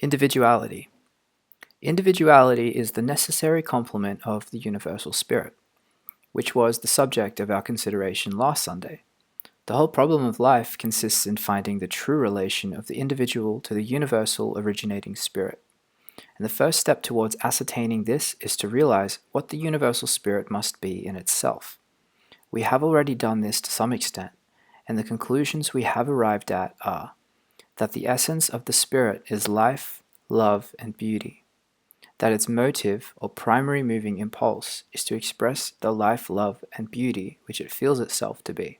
Individuality. Individuality is the necessary complement of the universal spirit, which was the subject of our consideration last Sunday. The whole problem of life consists in finding the true relation of the individual to the universal originating spirit. And the first step towards ascertaining this is to realize what the universal spirit must be in itself. We have already done this to some extent, and the conclusions we have arrived at are that the essence of the spirit is life, love, and beauty, that its motive or primary moving impulse is to express the life, love, and beauty which it feels itself to be,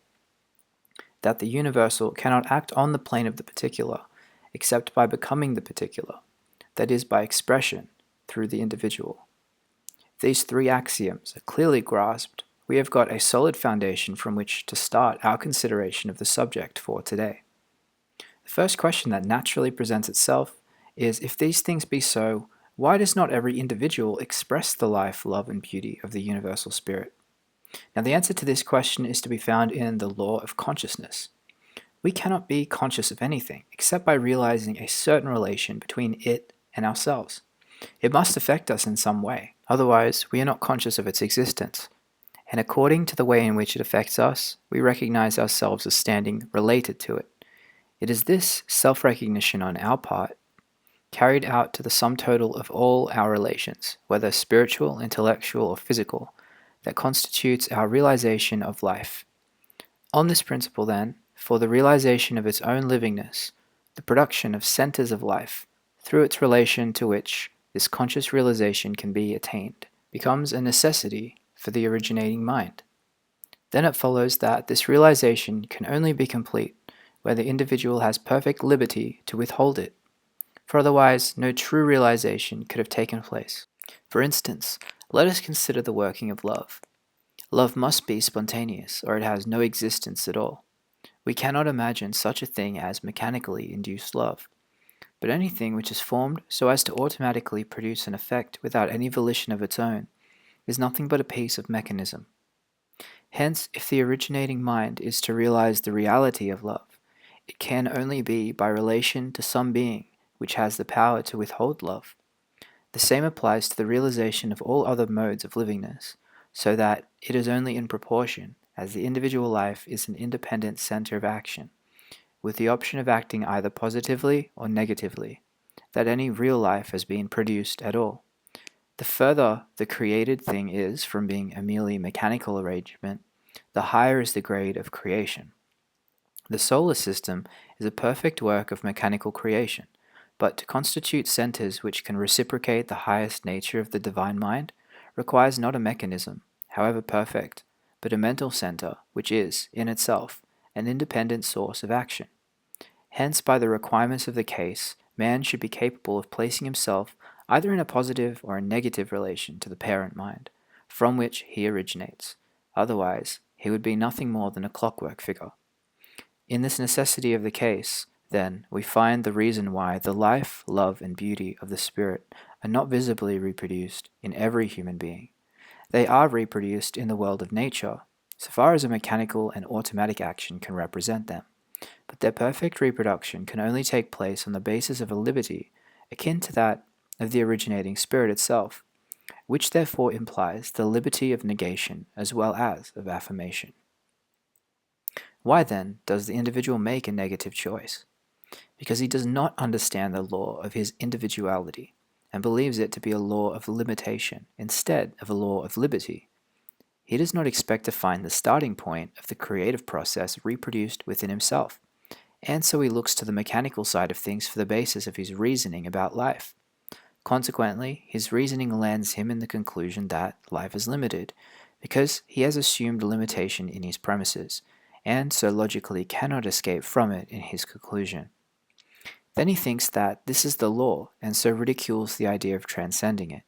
that the universal cannot act on the plane of the particular except by becoming the particular, that is, by expression through the individual. If these three axioms are clearly grasped, we have got a solid foundation from which to start our consideration of the subject for today. The first question that naturally presents itself is, if these things be so, why does not every individual express the life, love, and beauty of the universal spirit? Now, the answer to this question is to be found in the law of consciousness. We cannot be conscious of anything except by realizing a certain relation between it and ourselves. It must affect us in some way, otherwise we are not conscious of its existence. And according to the way in which it affects us, we recognize ourselves as standing related to it. It is this self-recognition on our part, carried out to the sum total of all our relations, whether spiritual, intellectual, or physical, that constitutes our realization of life. On this principle, then, for the realization of its own livingness, the production of centers of life, through its relation to which this conscious realization can be attained, becomes a necessity for the originating mind. Then it follows that this realization can only be complete where the individual has perfect liberty to withhold it, for otherwise no true realization could have taken place. For instance, let us consider the working of love. Love must be spontaneous, or it has no existence at all. We cannot imagine such a thing as mechanically induced love. But anything which is formed so as to automatically produce an effect without any volition of its own is nothing but a piece of mechanism. Hence, if the originating mind is to realize the reality of love, it can only be by relation to some being which has the power to withhold love. The same applies to the realization of all other modes of livingness, so that it is only in proportion as the individual life is an independent center of action, with the option of acting either positively or negatively, that any real life has been produced at all. The further the created thing is from being a merely mechanical arrangement, the higher is the grade of creation. The solar system is a perfect work of mechanical creation, but to constitute centers which can reciprocate the highest nature of the divine mind requires not a mechanism, however perfect, but a mental center which is, in itself, an independent source of action. Hence, by the requirements of the case, man should be capable of placing himself either in a positive or a negative relation to the parent mind, from which he originates. Otherwise, he would be nothing more than a clockwork figure. In this necessity of the case, then, we find the reason why the life, love, and beauty of the spirit are not visibly reproduced in every human being. They are reproduced in the world of nature, so far as a mechanical and automatic action can represent them. But their perfect reproduction can only take place on the basis of a liberty akin to that of the originating spirit itself, which therefore implies the liberty of negation as well as of affirmation. Why then does the individual make a negative choice? Because he does not understand the law of his individuality and believes it to be a law of limitation instead of a law of liberty. He does not expect to find the starting point of the creative process reproduced within himself, and so he looks to the mechanical side of things for the basis of his reasoning about life. Consequently, his reasoning lands him in the conclusion that life is limited, because he has assumed limitation in his premises, and so logically cannot escape from it in his conclusion. Then he thinks that this is the law, and so ridicules the idea of transcending it.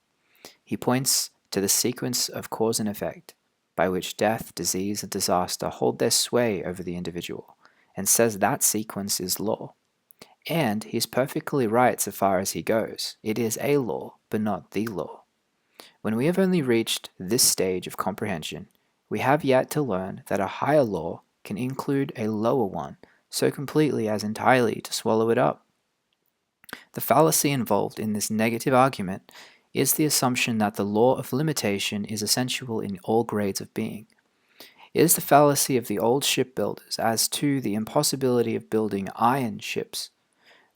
He points to the sequence of cause and effect, by which death, disease, and disaster hold their sway over the individual, and says that sequence is law. And he is perfectly right so far as he goes. It is a law, but not the law. When we have only reached this stage of comprehension, we have yet to learn that a higher law can include a lower one so completely as entirely to swallow it up. The fallacy involved in this negative argument is the assumption that the law of limitation is essential in all grades of being. It is the fallacy of the old shipbuilders as to the impossibility of building iron ships.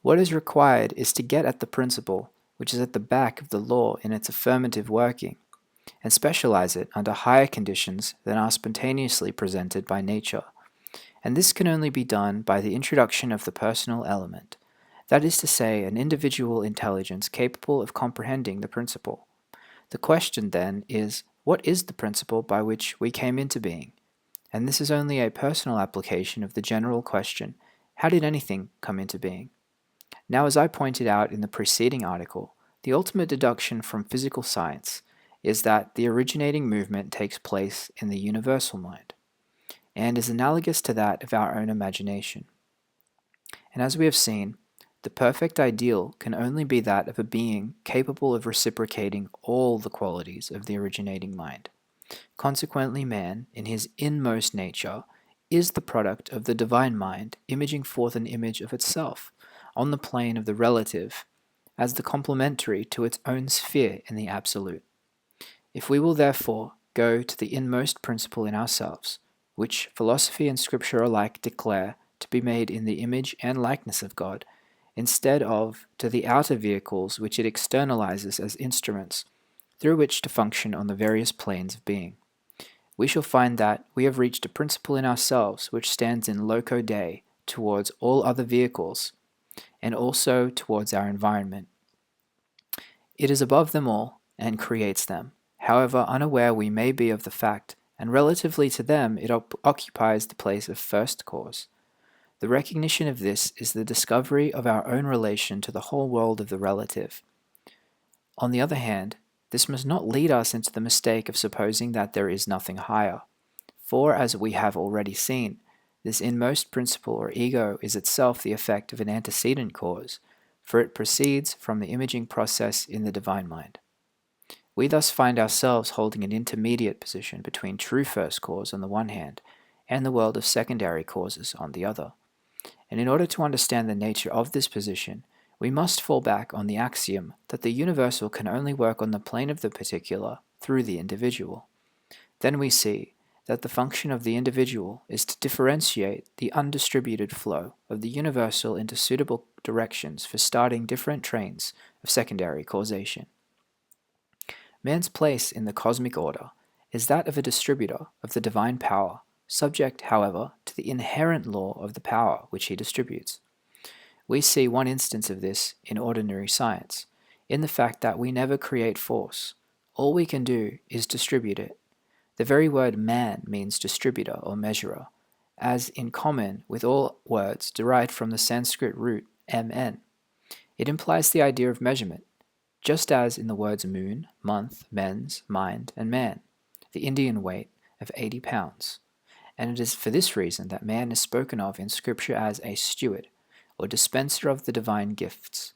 What is required is to get at the principle which is at the back of the law in its affirmative working, and specialize it under higher conditions than are spontaneously presented by nature. And this can only be done by the introduction of the personal element, that is to say, an individual intelligence capable of comprehending the principle. The question, then, is, what is the principle by which we came into being? And this is only a personal application of the general question, how did anything come into being? Now, as I pointed out in the preceding article, the ultimate deduction from physical science is that the originating movement takes place in the universal mind, and is analogous to that of our own imagination. And as we have seen, the perfect ideal can only be that of a being capable of reciprocating all the qualities of the originating mind. Consequently, man, in his inmost nature, is the product of the divine mind, imaging forth an image of itself, on the plane of the relative, as the complementary to its own sphere in the absolute. If we will therefore go to the inmost principle in ourselves, which philosophy and scripture alike declare to be made in the image and likeness of God, instead of to the outer vehicles which it externalizes as instruments through which to function on the various planes of being, we shall find that we have reached a principle in ourselves which stands in loco dei towards all other vehicles, and also towards our environment. It is above them all and creates them, however unaware we may be of the fact, and relatively to them it occupies the place of first cause. The recognition of this is the discovery of our own relation to the whole world of the relative. On the other hand, this must not lead us into the mistake of supposing that there is nothing higher, for as we have already seen, this inmost principle or ego is itself the effect of an antecedent cause, for it proceeds from the imaging process in the divine mind. We thus find ourselves holding an intermediate position between true first cause on the one hand and the world of secondary causes on the other. And in order to understand the nature of this position, we must fall back on the axiom that the universal can only work on the plane of the particular through the individual. Then we see that the function of the individual is to differentiate the undistributed flow of the universal into suitable directions for starting different trains of secondary causation. Man's place in the cosmic order is that of a distributor of the divine power, subject, however, to the inherent law of the power which he distributes. We see one instance of this in ordinary science, in the fact that we never create force. All we can do is distribute it. The very word man means distributor or measurer, as in common with all words derived from the Sanskrit root mn. It implies the idea of measurement, just as in the words moon, month, mens, mind, and man, the Indian weight of 80 pounds. And it is for this reason that man is spoken of in Scripture as a steward, or dispenser of the divine gifts.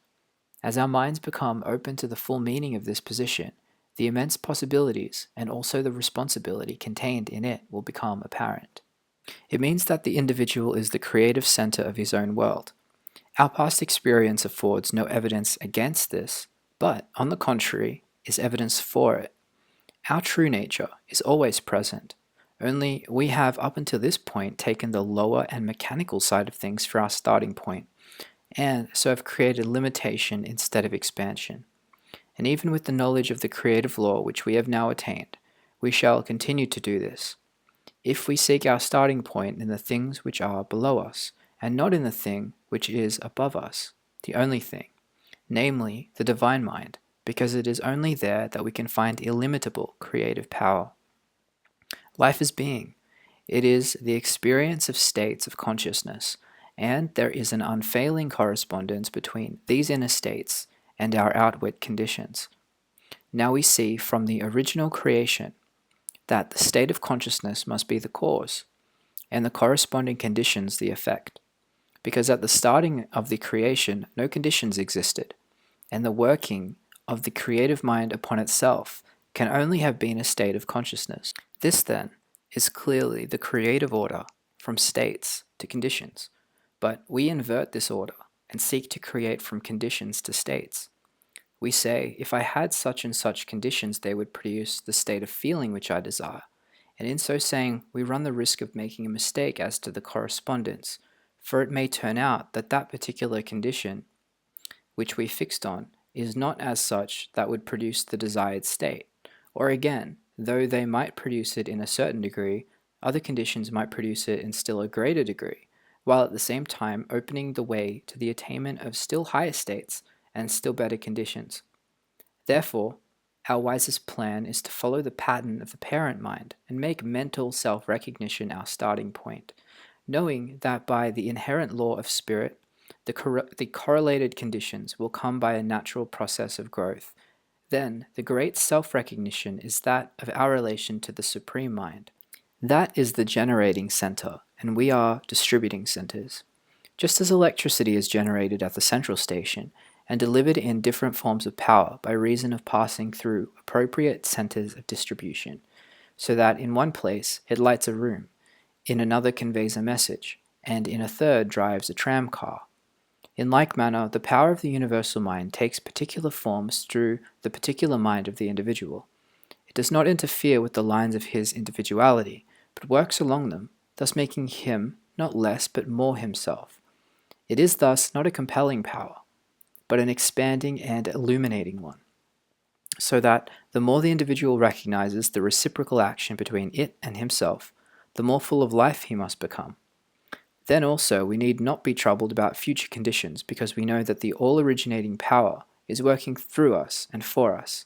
As our minds become open to the full meaning of this position, the immense possibilities and also the responsibility contained in it will become apparent. It means that the individual is the creative center of his own world. Our past experience affords no evidence against this, but, on the contrary, is evidence for it. Our true nature is always present, only we have up until this point taken the lower and mechanical side of things for our starting point, and so have created limitation instead of expansion. And even with the knowledge of the creative law which we have now attained, we shall continue to do this. If we seek our starting point in the things which are below us, and not in the thing which is above us, the only thing, namely the divine mind, because it is only there that we can find illimitable creative power. Life is being. It is the experience of states of consciousness, and there is an unfailing correspondence between these inner states and our outward conditions. Now we see from the original creation that the state of consciousness must be the cause, and the corresponding conditions the effect, because at the starting of the creation no conditions existed, and the working of the creative mind upon itself can only have been a state of consciousness. This, then, is clearly the creative order from states to conditions, but we invert this order and seek to create from conditions to states. We say, if I had such and such conditions, they would produce the state of feeling which I desire. And in so saying, we run the risk of making a mistake as to the correspondence, for it may turn out that that particular condition which we fixed on is not as such that would produce the desired state. Or again, though they might produce it in a certain degree, other conditions might produce it in still a greater degree, while at the same time opening the way to the attainment of still higher states and still better conditions. Therefore, our wisest plan is to follow the pattern of the parent mind and make mental self-recognition our starting point, knowing that by the inherent law of spirit, the correlated conditions will come by a natural process of growth. Then, the great self-recognition is that of our relation to the Supreme Mind. That is the generating center, and we are distributing centers. Just as electricity is generated at the central station and delivered in different forms of power by reason of passing through appropriate centers of distribution, so that in one place it lights a room, in another conveys a message, and in a third drives a tram car. In like manner, the power of the universal mind takes particular forms through the particular mind of the individual. It does not interfere with the lines of his individuality, but works along them, thus making him not less but more himself. It is thus not a compelling power, but an expanding and illuminating one, so that the more the individual recognizes the reciprocal action between it and himself, the more full of life he must become. Then also we need not be troubled about future conditions, because we know that the all-originating power is working through us and for us,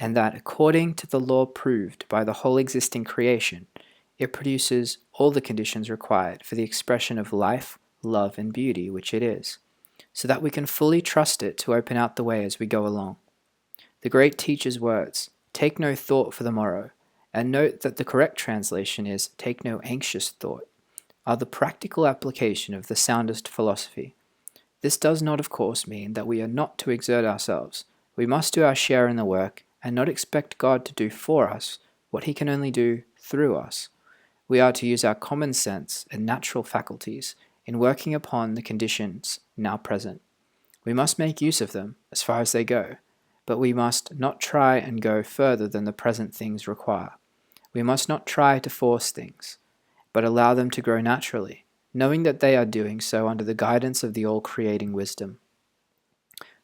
and that according to the law proved by the whole existing creation, it produces all the conditions required for the expression of life, love, and beauty which it is, so that we can fully trust it to open out the way as we go along. The great teacher's words, "Take no thought for the morrow," and note that the correct translation is "take no anxious thought," are the practical application of the soundest philosophy. This does not, of course, mean that we are not to exert ourselves. We must do our share in the work and not expect God to do for us what he can only do through us. We are to use our common sense and natural faculties in working upon the conditions now present. We must make use of them as far as they go, but we must not try and go further than the present things require. We must not try to force things, but allow them to grow naturally, knowing that they are doing so under the guidance of the all-creating wisdom.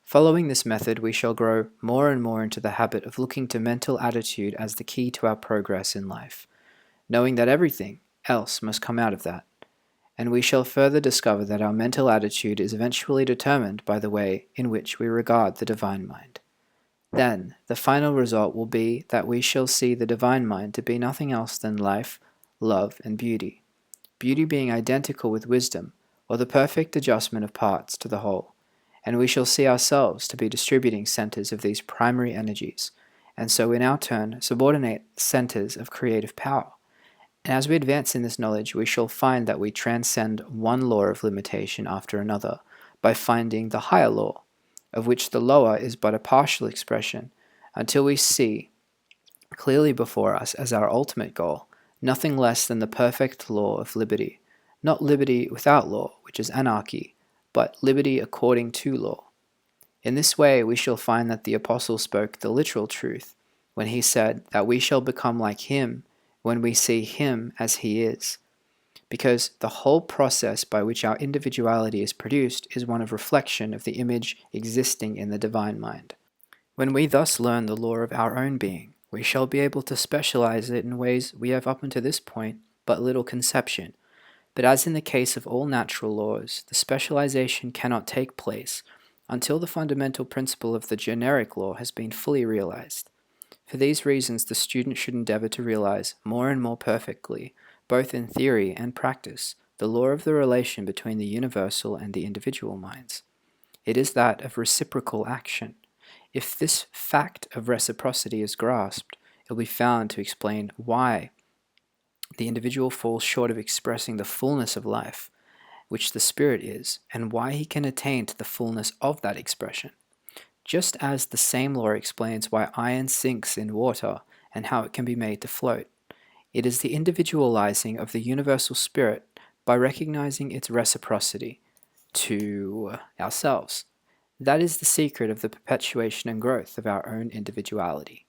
Following this method, we shall grow more and more into the habit of looking to mental attitude as the key to our progress in life, knowing that everything else must come out of that. And we shall further discover that our mental attitude is eventually determined by the way in which we regard the divine mind. Then, the final result will be that we shall see the divine mind to be nothing else than life, love, and beauty. Beauty being identical with wisdom, or the perfect adjustment of parts to the whole. And we shall see ourselves to be distributing centers of these primary energies, and so in our turn subordinate centers of creative power. And as we advance in this knowledge, we shall find that we transcend one law of limitation after another by finding the higher law, of which the lower is but a partial expression, until we see clearly before us as our ultimate goal nothing less than the perfect law of liberty, not liberty without law, which is anarchy, but liberty according to law. In this way we shall find that the Apostle spoke the literal truth when he said that we shall become like him when we see him as he is, because the whole process by which our individuality is produced is one of reflection of the image existing in the divine mind. When we thus learn the law of our own being, we shall be able to specialize it in ways we have up until this point but little conception. But as in the case of all natural laws, the specialization cannot take place until the fundamental principle of the generic law has been fully realized. For these reasons, the student should endeavor to realize more and more perfectly, both in theory and practice, the law of the relation between the universal and the individual minds. It is that of reciprocal action. If this fact of reciprocity is grasped, it will be found to explain why the individual falls short of expressing the fullness of life, which the spirit is, and why he can attain to the fullness of that expression. Just as the same law explains why iron sinks in water and how it can be made to float, it is the individualizing of the universal spirit by recognizing its reciprocity to ourselves. That is the secret of the perpetuation and growth of our own individuality.